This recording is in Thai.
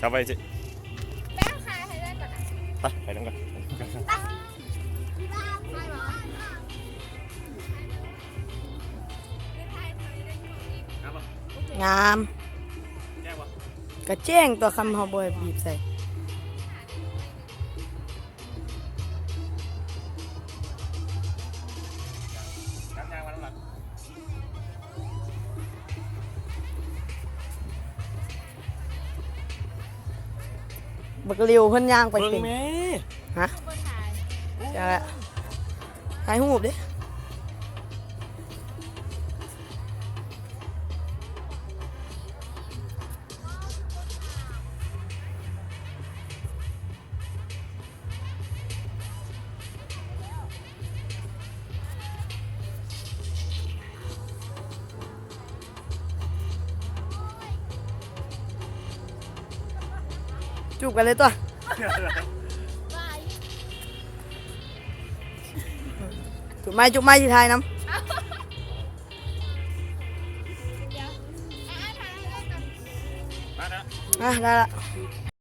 จับไปสิ แม่ขายให้ได้ก่อนนะ ไปน้ำกัน งามกระเจ้งตัวคำเฮาบ่บีบใส่บักเร็วเพิ่นย่างไป เบิ่ง เป็น แม่ ฮะจะถ่ายรูปดิจูบกันเลยตัวจุบไม้ที่ไทยน้ำ มาแล้ว ได้ละ